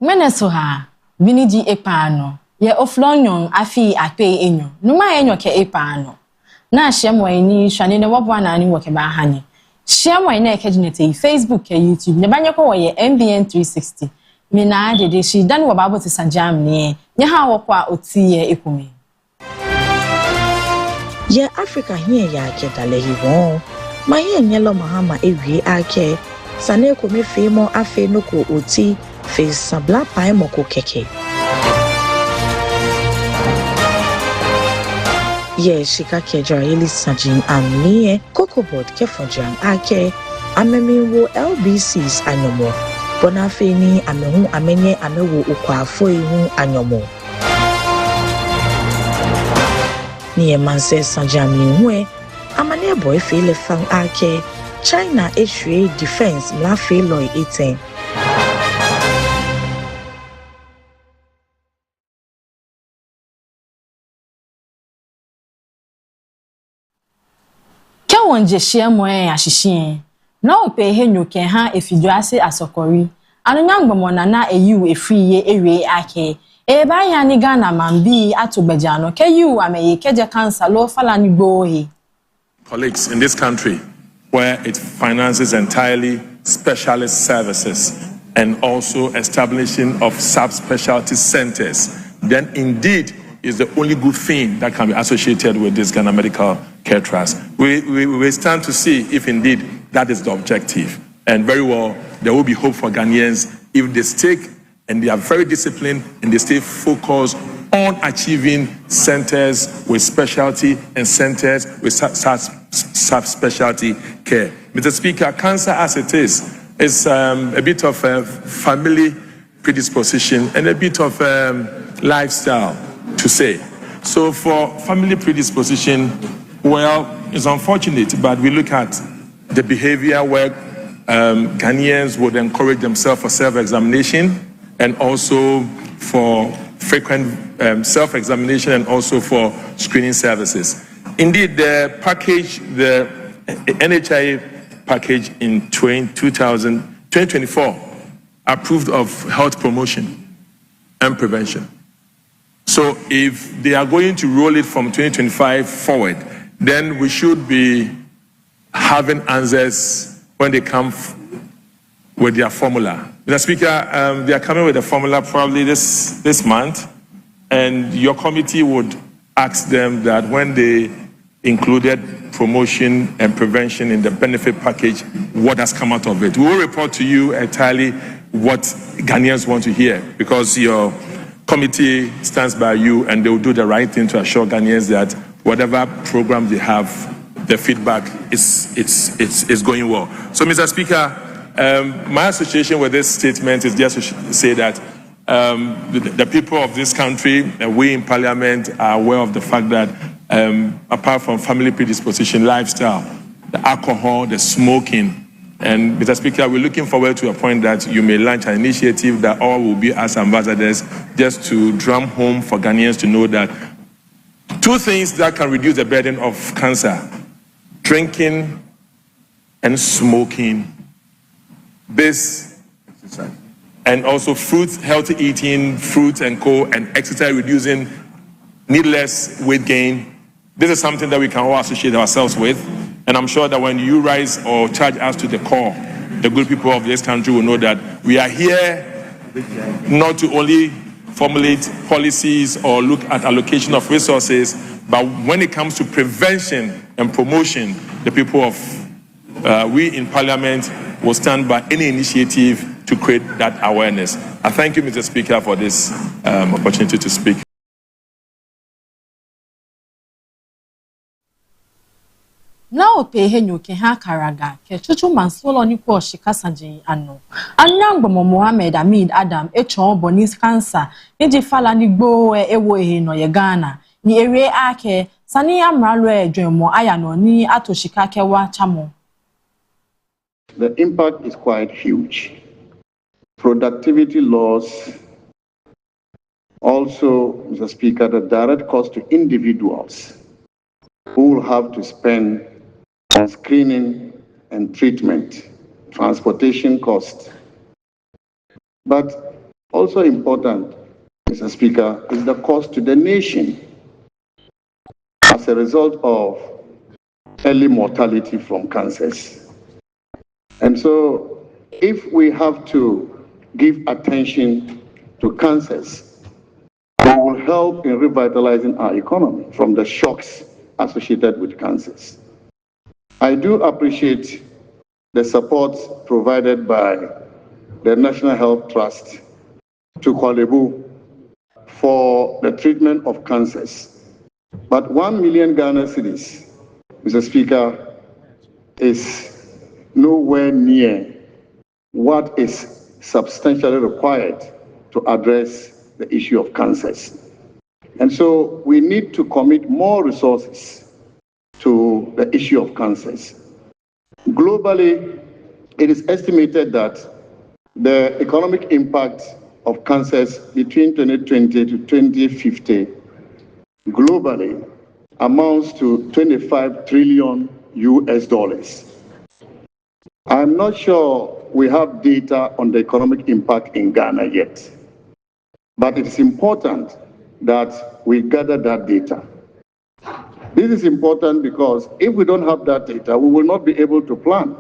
Menesoha, Biniji Epano, ye oflonyon afi akpe enyo, numa enyo ke epano. Na shemwa ini shani ne wabwana ani woke bahani. Shemwa ine ekejinete Facebook ke YouTube, ne banyako ye MBN 360. Mina dede shi dani wababo ti sanjam ni, nyaha wakwa otiye ekumi. Ye Africa hiye ya kedale hiwon. Ma hiye nyelo mahama ewie ake. Sane kome femo afe noko oti. Fe sabla pae moko keke. Ye shika kejara ili sajin amniye kokobot kefonjang ake amemiwo LBCs anyomo. Bonafe ni amehu amenye amewo ukwa foihu anyomo. Niye manse sanjam niwe amane boy fele fang ake China issue defense la fe loy eten. Wonje shemwe ashishin na ope henyo ke ha efiduase asokori anonyangbomo na eyu efriye ewe ake eba ya ni Ghana mambi atogbejano ke yu ameye keje cancer lo falani gbohe. Colleagues in this country where it finances entirely specialist services and also establishing of subspecialty centers, then indeed is the only good thing that can be associated with this Ghana Medical Care Trust. We stand to see if indeed that is the objective. And very well, there will be hope for Ghanaians if they stick and they are very disciplined and they stay focused on achieving centers with specialty and centers with subspecialty care. Mr. Speaker, cancer as it is a bit of a family predisposition and a bit of lifestyle to say. So for family predisposition, well, it's unfortunate, but we look at the behavior where Ghanaians would encourage themselves for self-examination and also for frequent self-examination and also for screening services. Indeed, the package, the NHI package in 2024 approved of health promotion and prevention. So if they are going to roll it from 2025 forward, then we should be having answers when they come with their formula. Mr. Speaker, they are coming with a formula probably this month, and your committee would ask them that when they included promotion and prevention in the benefit package, what has come out of it. We will report to you entirely what Ghanaians want to hear, because your committee stands by you and they will do the right thing to assure Ghanaians that whatever program they have, the feedback is going well. So, Mr. Speaker, my association with this statement is just to say that the people of this country, we in Parliament, are aware of the fact that apart from family predisposition, lifestyle, the alcohol, the smoking, and Mr. Speaker, we're looking forward to a point that you may launch an initiative that all will be as ambassadors just to drum home for Ghanaians to know that two things that can reduce the burden of cancer: drinking and smoking. This exercise. And also fruit, healthy eating, fruit and co, and exercise reducing needless weight gain. This is something that we can all associate ourselves with. And I'm sure that when you rise or charge us to the call, the good people of this country will know that we are here not to only formulate policies or look at allocation of resources, but when it comes to prevention and promotion, the people of we in Parliament will stand by any initiative to create that awareness. I thank you, Mr. Speaker, for this opportunity to speak. Now pay henyo ke ha karaga ke chuchu mansolo ni ko shikasaji ano anyangbomo Mohammed Amid Adam echo bonis cancer eji fala ni gbo ewo no ye Ghana ni ewe ake sani amralo edwemo ayano ni atoshika kewa chamo. The impact is quite huge. Productivity loss. Also, Mr. Speaker, the direct cost to individuals who will have to spend on screening and treatment, transportation costs. But also important, Mr. Speaker, is the cost to the nation as a result of early mortality from cancers. And so, if we have to give attention to cancers, it will help in revitalizing our economy from the shocks associated with cancers. I do appreciate the support provided by the National Health Trust to Kwalebu for the treatment of cancers. But 1 million Ghana cedis, Mr. Speaker, is nowhere near what is substantially required to address the issue of cancers. And so we need to commit more resources to the issue of cancers. Globally, it is estimated that the economic impact of cancers between 2020 to 2050 globally amounts to $25 trillion. I'm not sure we have data on the economic impact in Ghana yet, but it is important that we gather that data. This is important because if we don't have that data, we will not be able to plan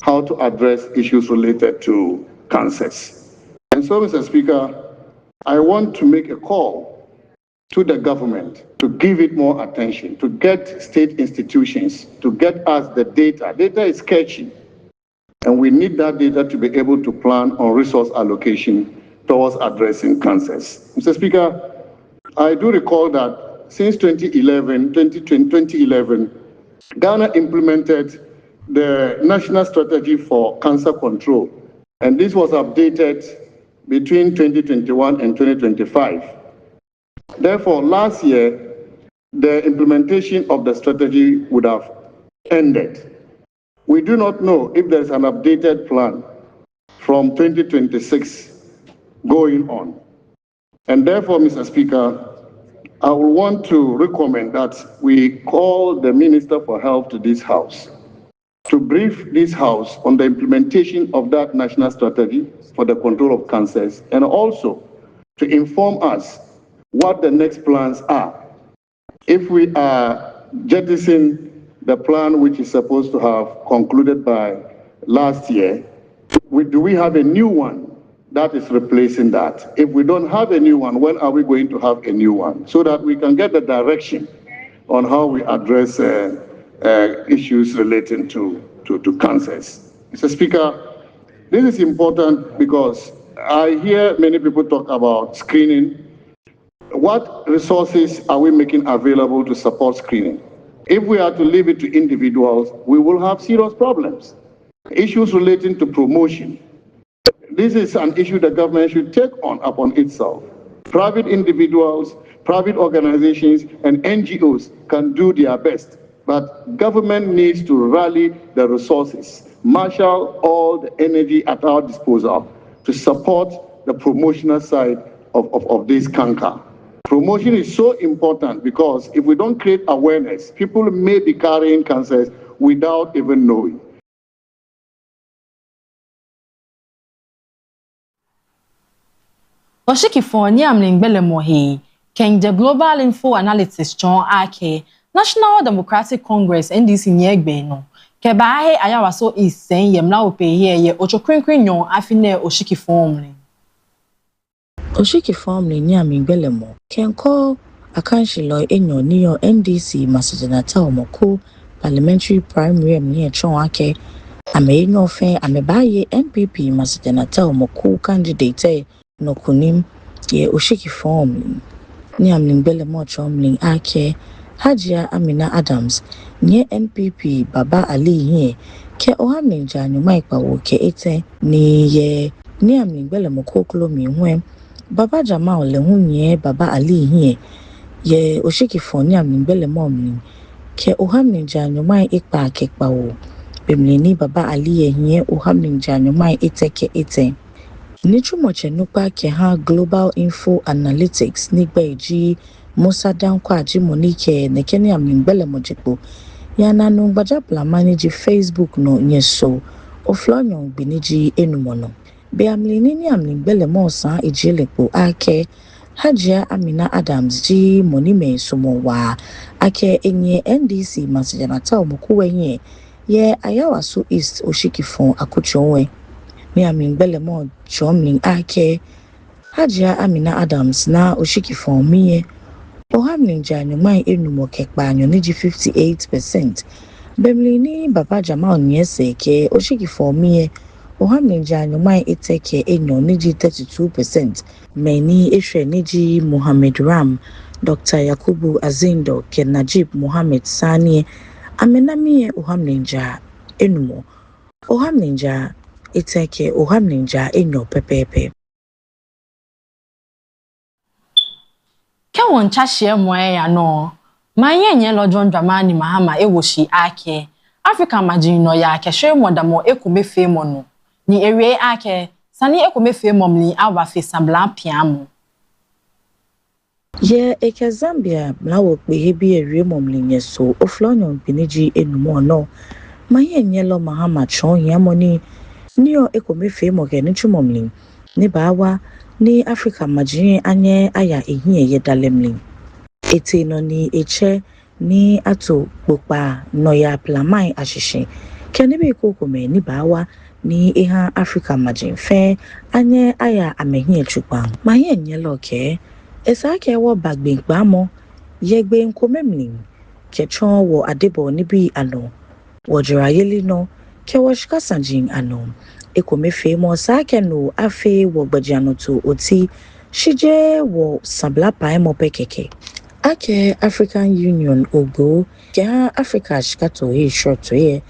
how to address issues related to cancers. And so, Mr. Speaker, I want to make a call to the government to give it more attention, to get state institutions, to get us the data. Data is sketchy, and we need that data to be able to plan on resource allocation towards addressing cancers. Mr. Speaker, I do recall that since 2011, Ghana implemented the National Strategy for Cancer Control, and this was updated between 2021 and 2025. Therefore, last year, the implementation of the strategy would have ended. We do not know if there is an updated plan from 2026 going on. And therefore, Mr. Speaker, I will want to recommend that we call the Minister for Health to this House to brief this House on the implementation of that national strategy for the control of cancers, and also to inform us what the next plans are. If we are jettisoning the plan which is supposed to have concluded by last year, do we have a new one that is replacing that? If we don't have a new one, when are we going to have a new one? So that we can get the direction on how we address issues relating to cancers. Mr. Speaker, this is important because I hear many people talk about screening. What resources are we making available to support screening? If we are to leave it to individuals, we will have serious problems. Issues relating to promotion. This is an issue the government should take upon itself. Private individuals, private organizations, and NGOs can do their best, but government needs to rally the resources, marshal all the energy at our disposal to support the promotional side of this canker. Promotion is so important because if we don't create awareness, people may be carrying cancers without even knowing. Oshikifo ni amlingbele mohi, King the Global Info Analytics John Ake, National Democratic Congress NDC nyegbe no. Kebahe ayawaso isen yemla opeye ye ochokrinkrin nyon afine Oshikifo mli. Oshikifo mli ni amlingbele mo. Kenko akanshilo enyo niyo NDC Masajanata omoko parliamentary primary mni John Ake ame enyo fe amebaye NPP Masajanata omoko candidate no kunim ye Oshikifo mli. Ni amlingbele mo chomling Ake Hajia Amina Adams nye NPP Baba Ali ye ke ohamninja nyuma ikpawo ke ete ni ye ni amlingbele mo koklo mi hwem Baba Jamal le hunye Baba Ali ye Oshikifo ni amlingbele mo mli ke ohamninja nyuma ikpa ke kpawo bemleni Baba Ali ye ohamninja nyuma ete ke ete Nichu moche nupa ke ha Global Info Analytics nigbeji Musa Dankwa Jimonike nekeni amlingbele mojepo yana nungbaja plamani ji Facebook no nyeso oflonyo biniji enumono Beamlini ni amlingbele mosa ejelepo ake Hajia Amina Adams ji monime sumowa ake enye NDC masijanata omukuwenye ye ayawasu East Oshikifon akuchonwe. Ni amlingbele mo chomling ake Hajia Amina Adams na Oshikifon miye Ohamlinja nyumai enumo kekbanyo niji 58%. Bemlini Baba Jamal nyese ke Oshikifon miye Ohamlinja nyumai iteke enyo niji 32%. Meni Ishre niji Muhammad Ram, Dr. Yakubu Azindo ke Najib Muhammad Sani amenamie Ohamlinja enumo. Ohamlinja iteke Ohamlinja enyo pepepe. Kewon chashie moye ya no. Mayenye lojon dramani mahama ewoshi ake. Africa majino ya keshe modamo ekube femo no. Ni ewe ake sani ekube femo mli awa fe sambla piamu. Ye eke Zambia mlawo behebi ewe momli nyeso oflonyo biniji enumo no. Mayenye lo mahama chon yamoni niyo ekube femo ke nichumomli. Ni bawa ni Africa majini anye aya ehie ye dalemli. Ete no ni eche ni ato bokpa no ya plamai ashishe. Kenibi kokome ni bawa ni eha Africa majin fe anye aya amehie chukwa. Maye nyelo ke esake wo bagbe gbamo yegbe nkomemli kechon wo adebo nibi ano wojura yeli no ke woshika sanjin ano ekomefe mo sake no afe wo gbajano to oti shije wo sabla paemo pekeke ake African Union ogo ke Africa shikato he shorto ye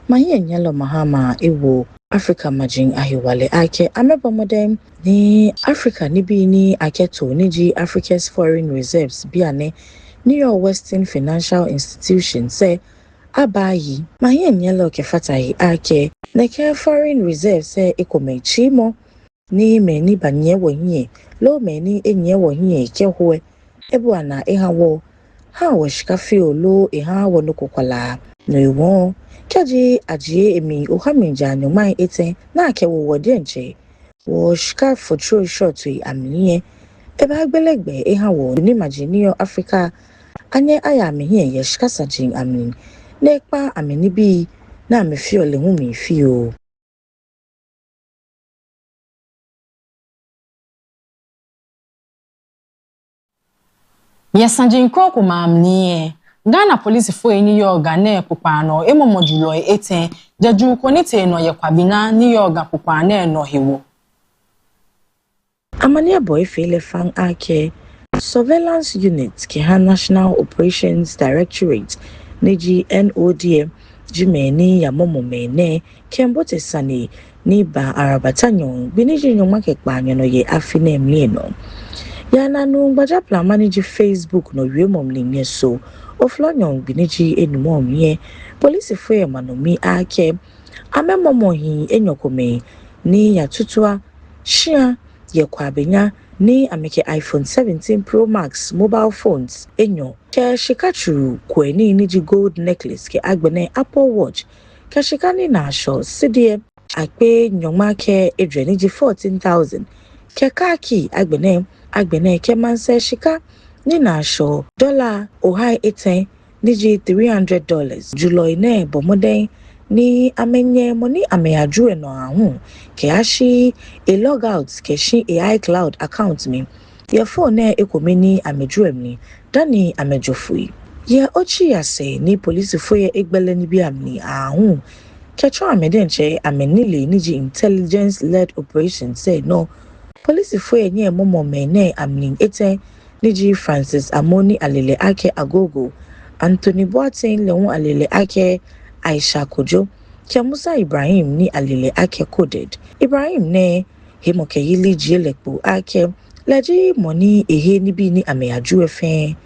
maye nyelo mahama ewo Africa majin ahiwale ake amebomodem ni Africa nibi ni aketo niji Africa's foreign reserves biane New York Western Financial Institution say abayi maye nyelo ke fatahi ake neke foreign reserves say ekomechi mo ni meni banye wonye lo meni enye wonye ke howe ebuana ehawo ha washikafi olo eha wonokokwala no iwon kaji ajie emi ohaminja nyomai ete na akewo wodenche wo shika fotro shortwe amnie eba agbelegbe ehawo ni majinio Africa anye aya mehie ye shika sajin amin nekpa amini bi na mefio le hu mi fio. Yesanjin kroko mamnie. Ghana police fo eni yoga na popano emomodulo eten jaju konite no ye kwabina ni yoga popana no hewo. Amania boy fele fang ake surveillance unit ke ha National Operations Directorate neji NODM jimeni ya momo mene kembote sani ni ba arabatanyon biniji nyoma kekpanyo no ye afine mlieno. Ya nanu gbaja plamaniji Facebook no wiemomli nyeso oflonyon biniji enumom ye police fwe manomi ake amemomohi enyokome ni ya tutua shia ye kwabenya ni ameke iPhone 17 Pro Max mobile phones enyo ke shikachu kweni niji gold necklace ke agbene Apple Watch ke shikani na asho sidie akpe nyoma ke edre niji 14,000 ke kaki agbene ke manse shika ni na asho dollar ohai eten niji $300 July ne bomoden ni amenye moni ameyaju eno ahun ke ashi a logout ke shi AI cloud account mi ye phone ekomeni ameju emni dani amejofui ye ochi yase ni police foye egbele ni bi amni ahun ke tro amedenche amenile niji intelligence led operation say no police foye nye momo mene amni eten niji Francis Amoni alele ake agogo Anthony Boateng lehun alele ake Aisha Kojo ke Musa Ibrahim ni alele ake coded Ibrahim ne hemoke yili jielekpo ake leji moni ehe ni bi ni ameyaju efe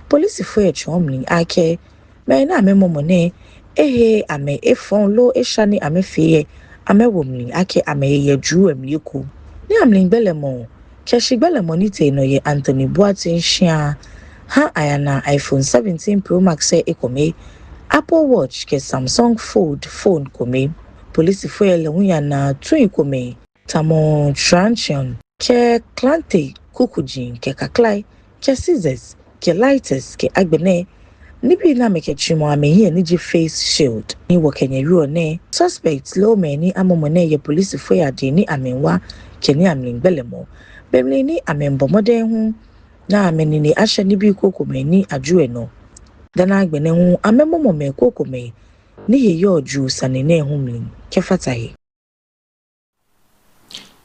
police foye chomli ake me na amemomo ne ehe ame efon lo eshani amefeye amewomli ake ameyeju emliku ni amlingbelemo keshigbelemo ni te no ye Anthony Boateng shia ha ayana iPhone 17 Pro Max ekome Apple Watch ke Samsung Fold phone kome police foye lehun ya na tu ikome paracetamol tranchion ke klante kukujin ke kaklai ke scissors ke lighters ke agbene nibi na meke chimo amehi ni ji face shield ni wo Kenya ro ne suspect low many amomone ye police fo ya de ni amenwa ke ni amlingbelemo bemle ni amembomoden hu na ameni ni ahye ni bi kokomani ajuwe no dana agbene hu amemomo me kokome ni ye yoju sanene hu mlin ke fatahi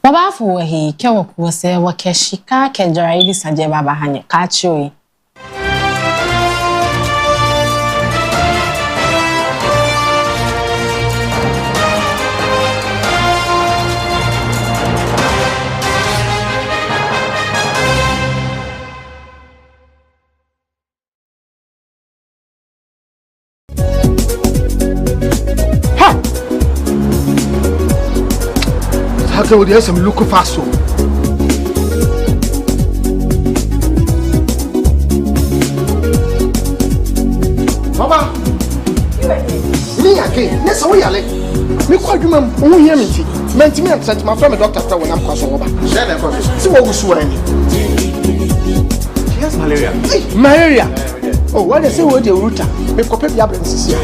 baba fo he ke wo ko se wo ke shika ke jara ili saje baba hanye ka chioi How would you some look fast so? Baba, me again. Yes, we are late. Me quite remember who hear me. Me and sent my friend doctor when I'm crossing over. Share that for me. See what we swear. She has malaria. Hey, malaria. Oh, what they say what the router. Me copy the ambulance here.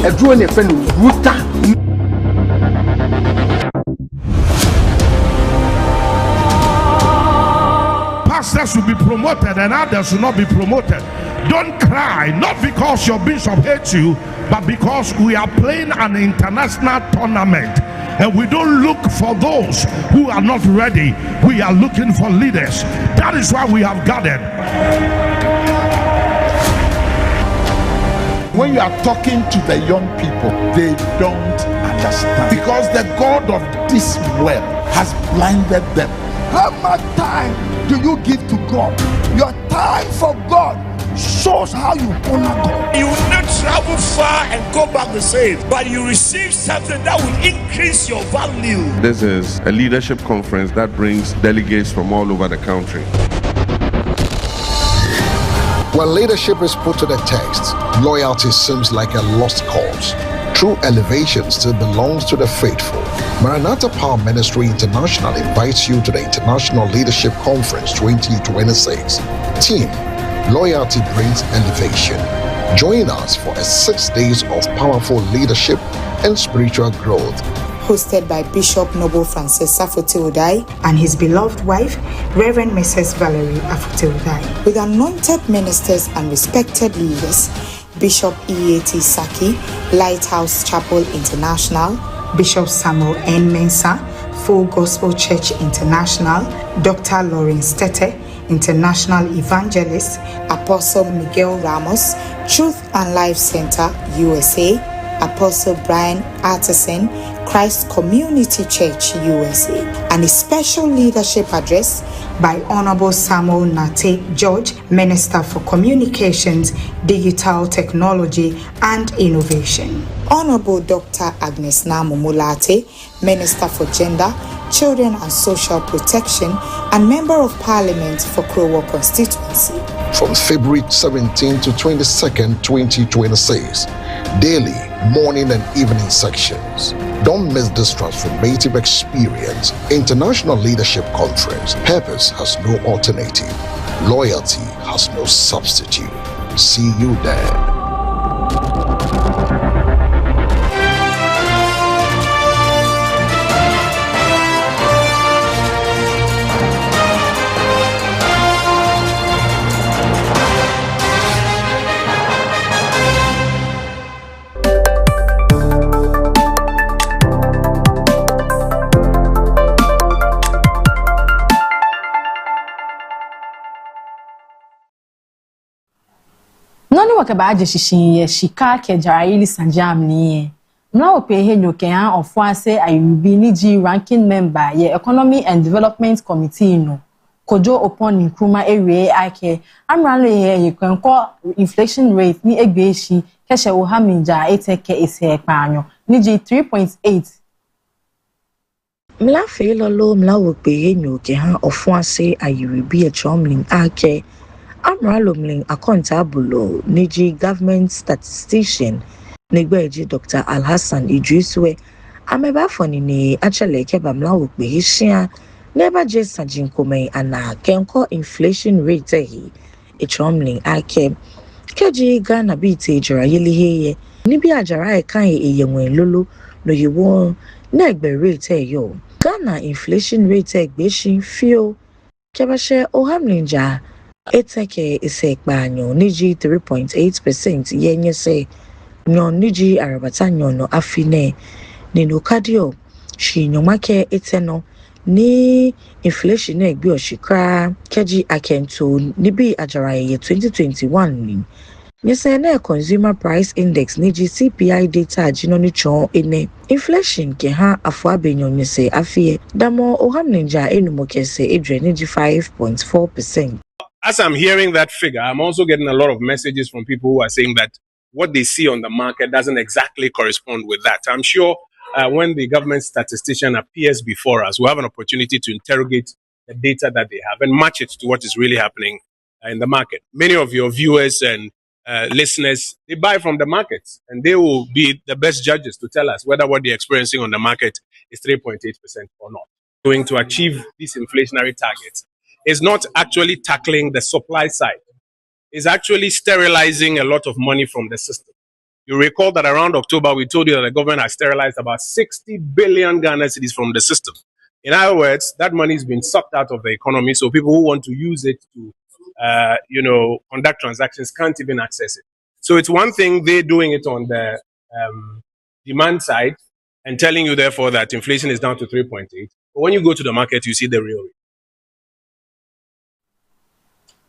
A drone a friend router. Pastors will be promoted and others will not be promoted. Don't cry, not because your bishop hates you, but because we are playing an international tournament and we don't look for those who are not ready. We are looking for leaders. That is why we have gathered. When you are talking to the young people, they don't understand because the God of this world has blinded them. How much time do you give to God? Your time for God shows how you honor God. You will not travel far and go back the same, but you receive something that will increase your value. This is a leadership conference that brings delegates from all over the country. When leadership is put to the test, loyalty seems like a lost cause. True elevation still belongs to the faithful. Maranatha Power Ministry International invites you to the International Leadership Conference 2026. Team, loyalty brings elevation. Join us for 6 days of powerful leadership and spiritual growth. Hosted by Bishop Noble Francis Afote-Udai and his beloved wife, Reverend Mrs. Valerie Afote-Udai. With anointed ministers and respected leaders, Bishop E.A.T. Saki, Lighthouse Chapel International, Bishop Samuel N. Mensah, Full Gospel Church International, Dr. Lawrence Tete, International Evangelist, Apostle Miguel Ramos, Truth and Life Center, USA, Apostle Brian Artisan, Christ Community Church, USA, and a special leadership address by Honorable Samuel Nate George, Minister for Communications, Digital Technology and Innovation. Honorable Dr. Agnes Namumulate, Minister for Gender, Children and Social Protection, and Member of Parliament for Krowo Constituency. From February 17 to 22nd, 2026, daily, morning and evening sections. Don't miss this transformative experience. International Leadership Conference. Purpose has no alternative. Loyalty has no substitute. See you there. Noni wakaba aje shishinye shika ke jarayili sanjam niye. Mna opehe nyoke ya ofwase ayubi niji ranking member ye Economy and Development Committee no. Kojo upon Nkrumah area ake amrale ye kwenko inflation rate ni egbeshi keshe uhaminja eteke ese panyo niji 3.8. Mla fe lolo mla opehe nyoke ha ofwase ayubi echomlin ake Amralomling accountable Niji government statistician Negbeji Dr. Alhassan Idriswe ameba foni ni achale keba mlawo pe hisia never just sajinkome ana kenko inflation rate hi echomling ake keji Ghana biti jara yeliheye ni bi ajara e kan eyenwen lolo no yiwo na egbe rate yo Ghana inflation rate egbe fio kebashe ohamlinja eteke isekpanyo niji 3.8% yenye se nyon niji arabata nyono afine nino kadio shi nyomake eteno ni inflation egbe oshikra keji akento nibi ajara ye 2021 ni nyese na consumer price index niji CPI data jino ni chon ene inflation ke ha afwa benyo nyese afie damo ohamninja enumokese edre niji 5.4%. As I'm hearing that figure, I'm also getting a lot of messages from people who are saying that what they see on the market doesn't exactly correspond with that. I'm sure when the government statistician appears before us, we'll have an opportunity to interrogate the data that they have and match it to what is really happening in the market. Many of your viewers and listeners, they buy from the markets, and they will be the best judges to tell us whether what they're experiencing on the market is 3.8% or not. Going to achieve these inflationary targets is not actually tackling the supply side. It's actually sterilizing a lot of money from the system. You recall that around October, we told you that the government has sterilized about 60 billion Ghana cedis from the system. In other words, that money has been sucked out of the economy, so people who want to use it to, conduct transactions can't even access it. So it's one thing they're doing it on the demand side and telling you, therefore, that inflation is down to 3.8. But when you go to the market, you see the real rate.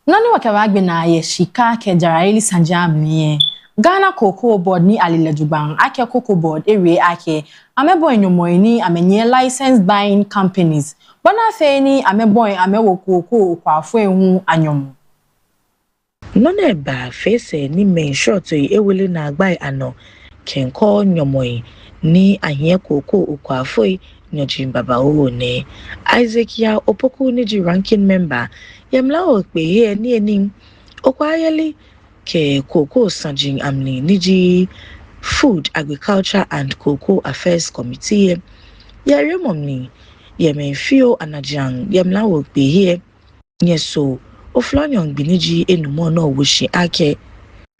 Nani wakawagbe na ye shika ke jaraili sanjamniye. Ghana Cocoa Board ni alilejubang ake Cocoa Board ewe ake amebo enyomoy ni amenye licensed buying companies. Bona fe ni amebo amewo cocoa kwa afwe hu anyomo. None ba fese ni main short ewele na agbai ano kenko nyomoy ni ahie cocoa kwa afwe nyojimbaba ne Isaac ya opoku niji ranking member yemla okpe ni eni okwayeli ke cocoa sanjing amni niji Food, Agriculture and Cocoa Affairs Committee yare momni yemenfio anajang yemla okpe nyeso oflonyon biniji enumo no wishi ake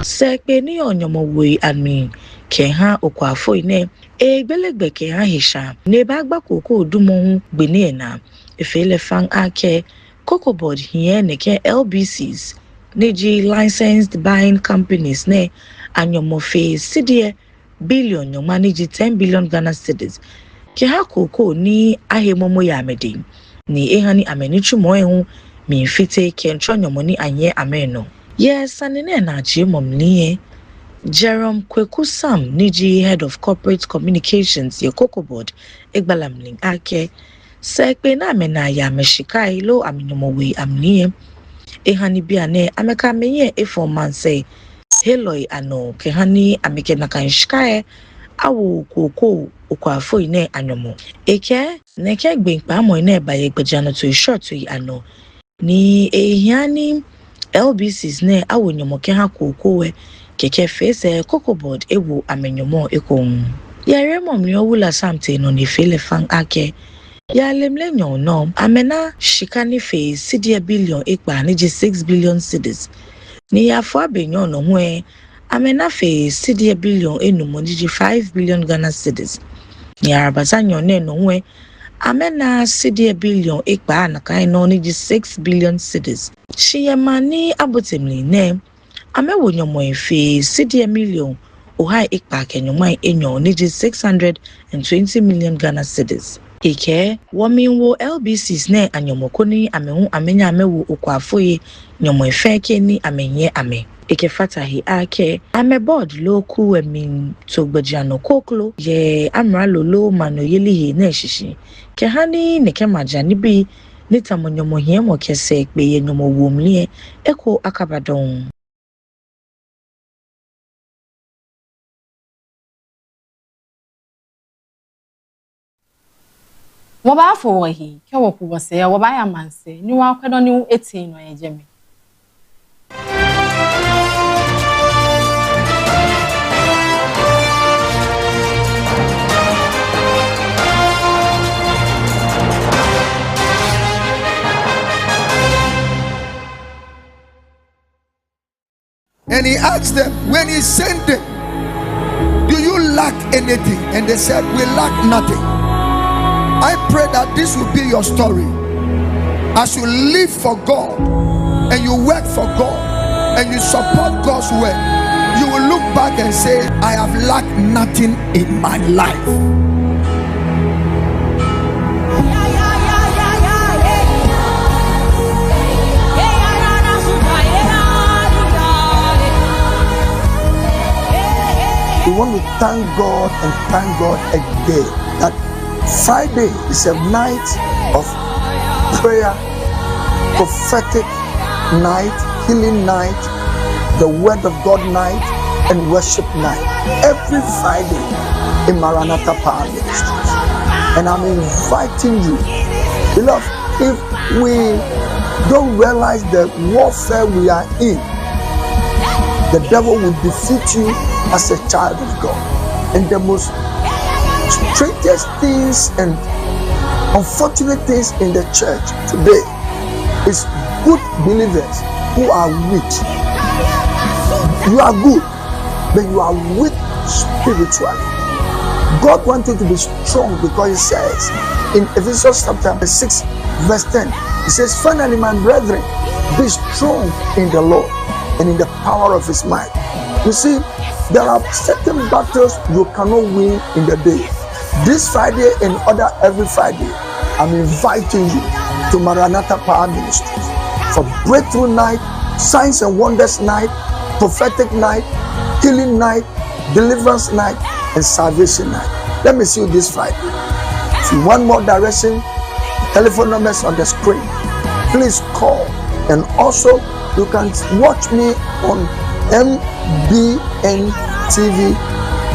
sekpe ni onyomowe admin ke ha okwafo ine egbelegbe ke ha hisha ne bagba cocoa dumo gbene na efele fang ake Cocoa Board here neke LBCs niji licensed buying companies ne anyomofe sidie billion no manage 10 billion Ghana cedis ke ha cocoa ni ahemomo ya amedi ni ehani amenichu moehu mi fite ke nchonyomoni anye ameno yes anene na jimomnie Jerome Kweku Sam niji head of corporate communications ye Cocoa Board egbalamling ake sekpe na amena ya meshikai lo aminyomowe amnie ehani biane ameka menye eformanse heloi ano kehani ameke nakanshikae awu koko okwafo ine anyomo eke neke gbenkpa mo ine baye gbejano to short ano ni ehiani LBCs ne awu nyomo ke ha koko we keke face Cocoa Board ewu amenyomo ekon yare momni owula samte no ne fele fang ake ya lemle nyon no amena shikani fe sidia billion ekpa niji 6 billion cedis ni ya fo abenyon no hwe amena fe sidia billion enumo niji 5 billion Ghana cedis ni arabasa nyon ne no hwe amena sidia billion ekpa na kai no niji 6 billion cedis shiyemani abotemli ne amewo nyomo efe sidia million ohai ekpa kenyoma enyo niji 620 million Ghana cedis ike wominwo LBCs ne anyomokoni amehu amenya amewu okwafoye nyomo efeke ni amenye ame ike fatahi ake ame board loku emin togbejano koklo ye amra lolo mano yelihi ne shishi ke hani ne kemaja ni bi nitamonyomo hiemo kese ekpe ye nyomo womlie eko akabadon Waba afọ wahi ke wokuwose ya waba ya manse ni wa kwedo ni 18 no ejemi And he asked them, when he sent them, do you lack anything? And they said, we lack nothing. I pray that this will be your story. As you live for God and you work for God and you support God's work, you will look back and say, I have lacked nothing in my life. We want to thank God and thank God again that Friday is a night of prayer, prophetic night, healing night, the word of God night, and worship night. Every Friday in Maranatha Power Ministries. And I'm inviting you, beloved, if we don't realize the warfare we are in, the devil will defeat you as a child of God. And the most strangest things and unfortunate things in the church today is good believers who are weak. You are good, but you are weak spiritually. God wants you to be strong because he says in Ephesians chapter 6 verse 10, he says, finally my brethren, be strong in the Lord and in the power of his might. You see, there are certain battles you cannot win in the day. This Friday and every Friday, I'm inviting you to Maranatha Power Ministries for breakthrough night, signs and wonders night, prophetic night, healing night, deliverance night, and salvation night. Let me see you this Friday. If you want more direction, telephone numbers on the screen. Please call. And also, you can watch me on MBN TV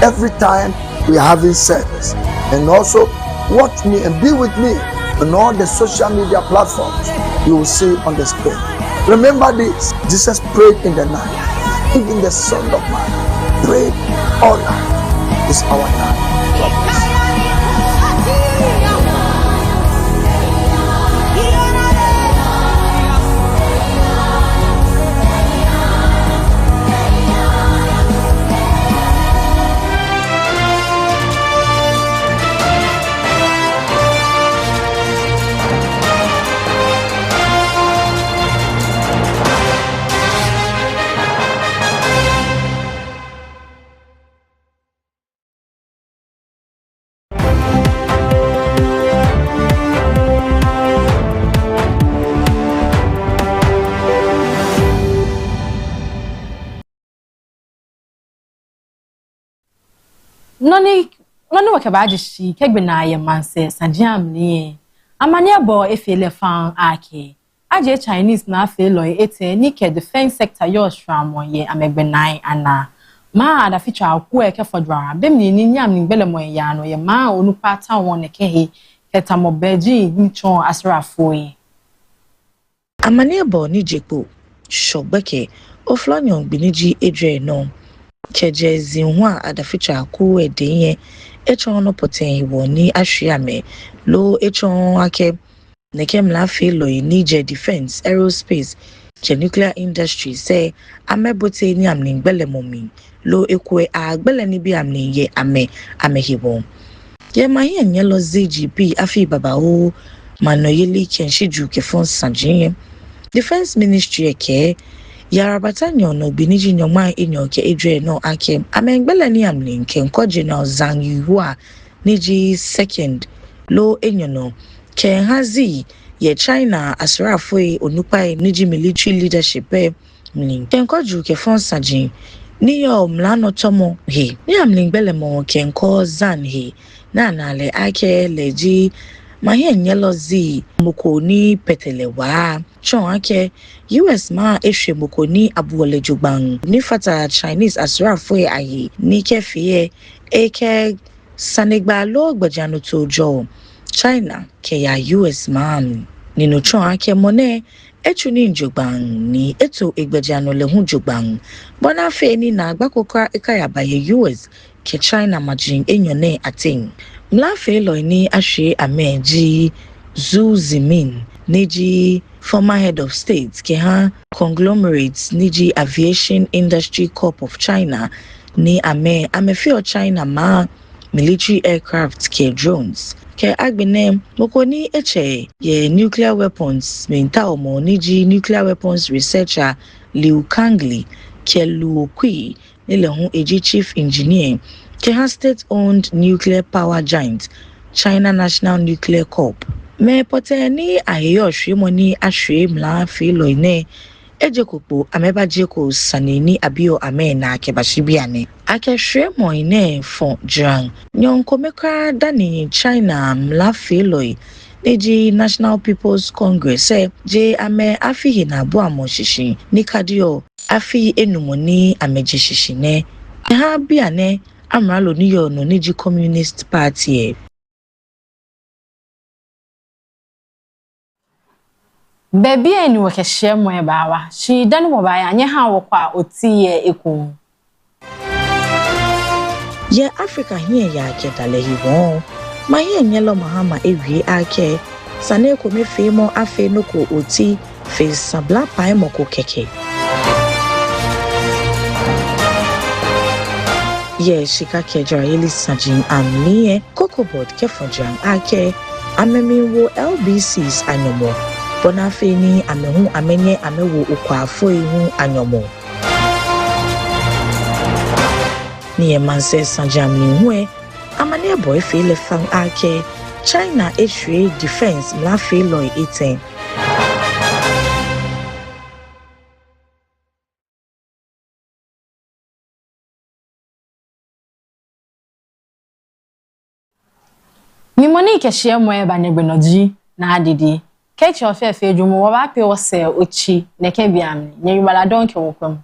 every time we are having service. And also, watch me and be with me on all the social media platforms you will see on the screen. Remember this, Jesus prayed in the night. Even the Son of Man prayed all night. It's our night. God bless. Noni wakabajishi kegbena ye manse sanjiam ni amane bo efele fan ake aje Chinese na afelo ete ni ke defense sector yo shwamo ye amegbenai ana ma adafitwa akwo eke fodwara bemni ni nyam ni gbelemo ya no ye ma onupa ta won ne kehe ketamobeji nchon asrafo ye amane bo ni jekpo shobeke oflanyon biniji edre no Kejezi nwa adafitwa akwo edenye echon no poten woni ahweame lo echon ake nekem la felo ni je defense aerospace je nuclear industry say amebote ni amningbele momi lo ekwe agbele ni bi amninye amehibo ye maye nyelo ZGP afi babao manoyeli kenshiju kefon sanjin defense ministry eke Yarabata nyono biniji nyoma inyoke edre no ake amengbele ni amlin kenko general Zhang Yuhua niji second lo enyono ken hazi ye China asrafoi onupai niji military leadership mlin kenko ju ke fonsajin ni yo mlano tomo he ni amlin gbele mo kenko zan he na nale ake leji mahe nyelo zi mokoni petelewa chon ake US ma ehwe mokoni abuole jubang ni fata Chinese asrafo ayi ni kefie eke sanigba lo gbajanu tojo China ke ya US ma ni no chon ake mone echuni njubang ni eto egbajanu le hu jubang bona fe ni na agbakokra ekaya baye US ke China majin enyone ating mlafe lo ni ahwe ameji Zu Zimin Niji former head of state Keha conglomerates Niji Aviation Industry Corp of China ni amefio China ma military aircraft ke drones ke agbene mokoni eche ye nuclear weapons menta omo Niji nuclear weapons researcher Liu Kangli ke Luo Kui nile hu eji chief engineer Keha state-owned nuclear power giant China National Nuclear Corp. Me poteni aheyo shrimoni ashrim la filo ine ejekupo ameba jeko sanini abio amena kebashibiane ake shremo ine fon jang nyonko mekra dani China mla filo neji National People's Congress je ame afi na bo amoshishi nikadio afi enumoni amejishishine ha biane amralo niyo no neji Communist Party Baby eni wo kehye mo e baawa shi dan mo ba ya anye ha wo kwa otiye eku ye Africa hie ya kedale hiwo ma ye nyelo mahama ewie ake sane ko me femo afe no ko oti fe sabla pai mo ko keke ye shika kejara yeli sajin amnie kokobot kefonjan ake amemiwo LBCs anyomo Bonafeni amehu amenye amewo ukwafo ihu anyomo niye manse sanjamni hue amane boy fele fang ake China issue defense mlafe loy iten mi moni kehye mo e ba ne benoji na adidi Kechi ofefe edwumu wo ba pe wo se ochi ne ke biam nye yubala donke wo kwam